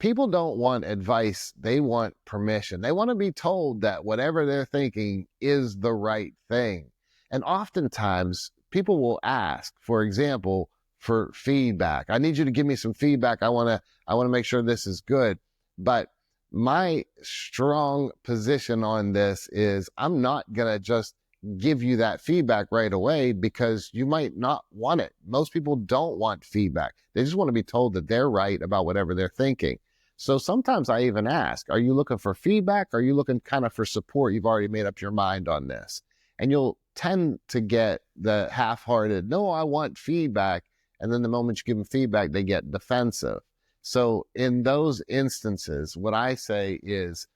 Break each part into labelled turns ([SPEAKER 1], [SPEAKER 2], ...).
[SPEAKER 1] People don't want advice. They want permission. They want to be told that whatever they're thinking is the right thing. And oftentimes people will ask, for example, for feedback. I need you to give me some feedback. I want to make sure this is good. But my strong position on this is I'm not going to just give you that feedback right away because you might not want it. Most people don't want feedback. They just want to be told that they're right about whatever they're thinking. So sometimes I even ask, are you looking for feedback? Or are you looking kind of for support? You've already made up your mind on this. And you'll tend to get the half-hearted, no, I want feedback. And then the moment you give them feedback, they get defensive. So in those instances, what I say is,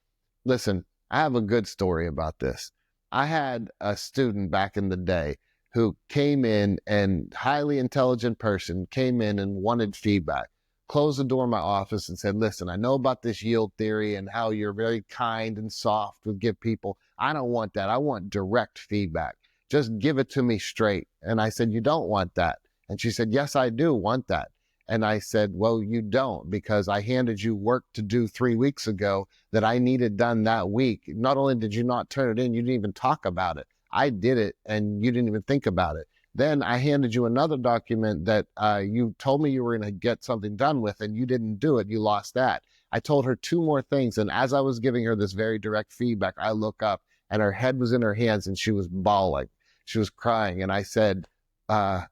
[SPEAKER 1] listen, I have a good story about this. I had a student back in the day who came in, and highly intelligent person came in and wanted feedback, closed the door of my office and said, listen, I know about this yield theory and how you're very kind and soft with give people. I don't want that. I want direct feedback. Just give it to me straight. And I said, you don't want that. And she said, yes, I do want that. And I said, well, you don't, because I handed you work to do 3 weeks ago that I needed done that week. Not only did you not turn it in, you didn't even talk about it. I did it and you didn't even think about it. Then I handed you another document that you told me you were going to get something done with, and you didn't do it. You lost that. I told her 2 more things. And as I was giving her this very direct feedback, I look up and her head was in her hands and she was bawling. She was crying. And I said, I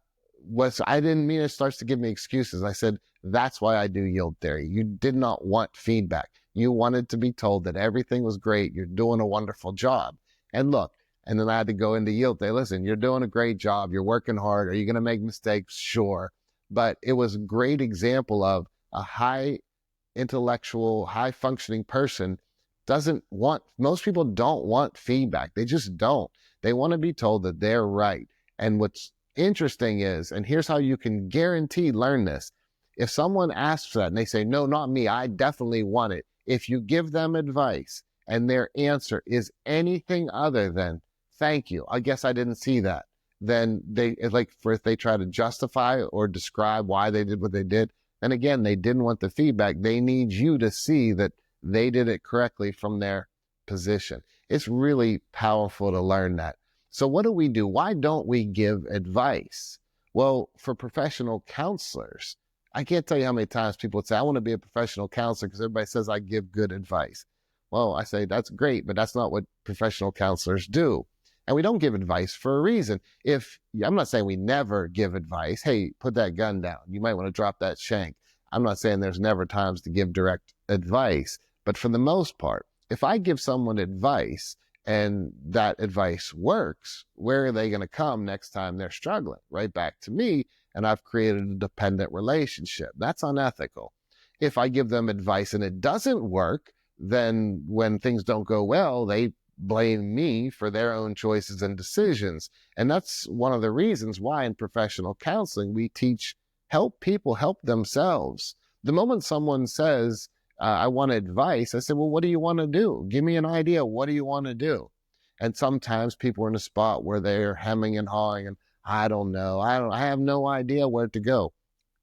[SPEAKER 1] didn't mean it. Starts to give me excuses. I said, that's why I do yield theory. You did not want feedback. You wanted to be told that everything was great. You're doing a wonderful job. And look, and then I had to go into yield theory. Listen, you're doing a great job. You're working hard. Are you going to make mistakes? Sure. But it was a great example of a high intellectual, high functioning person most people don't want feedback. They just don't. They want to be told that they're right. And what's interesting is, and here's how you can guarantee learn this. If someone asks for that and they say, no, not me, I definitely want it. If you give them advice and their answer is anything other than, thank you, I guess I didn't see that, then if they try to justify or describe why they did what they did, then again, they didn't want the feedback. They need you to see that they did it correctly from their position. It's really powerful to learn that. So what do we do? Why don't we give advice? Well, for professional counselors, I can't tell you how many times people would say, I want to be a professional counselor because everybody says I give good advice. Well, I say, that's great, but that's not what professional counselors do. And we don't give advice for a reason. I'm not saying we never give advice. Hey, put that gun down. You might want to drop that shank. I'm not saying there's never times to give direct advice. But for the most part, if I give someone advice and that advice works, where are they going to come next time they're struggling? Right back to me, and I've created a dependent relationship. That's unethical. If I give them advice and it doesn't work, then when things don't go well, they blame me for their own choices and decisions. And that's one of the reasons why in professional counseling, we teach help people help themselves. The moment someone says, I want advice, I say, well, what do you want to do? Give me an idea. What do you want to do? And sometimes people are in a spot where they're hemming and hawing and I don't know. I have no idea where to go.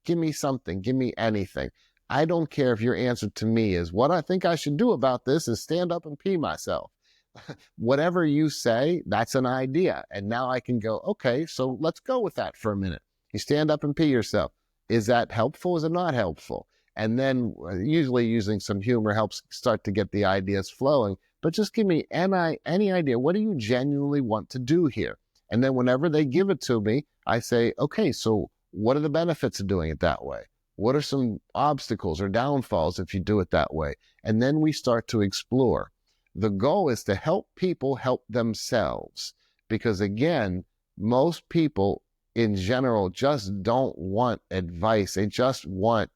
[SPEAKER 1] Give me something. Give me anything. I don't care if your answer to me is what I think I should do about this is stand up and pee myself. Whatever you say, that's an idea. And now I can go, okay, so let's go with that for a minute. You stand up and pee yourself. Is that helpful? Is it not helpful? And then usually using some humor helps start to get the ideas flowing. But just give me any idea. What do you genuinely want to do here? And then whenever they give it to me, I say, okay, so what are the benefits of doing it that way? What are some obstacles or downfalls if you do it that way? And then we start to explore. The goal is to help people help themselves. Because again, most people in general just don't want advice. They just want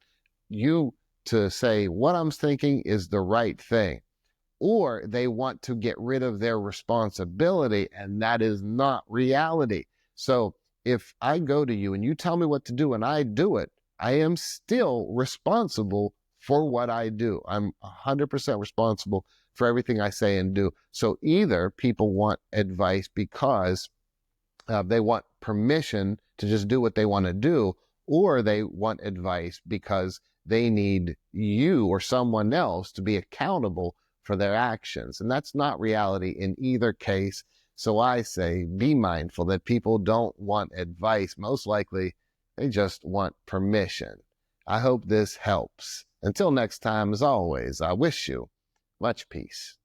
[SPEAKER 1] you to say, what I'm thinking is the right thing. Or they want to get rid of their responsibility, and that is not reality. So if I go to you and you tell me what to do and I do it, I am still responsible for what I do. I'm 100% responsible for everything I say and do. So either people want advice because they want permission to just do what they want to do, or they want advice because they need you or someone else to be accountable for their actions. And that's not reality in either case. So I say, be mindful that people don't want advice. Most likely, they just want permission. I hope this helps. Until next time, as always, I wish you much peace.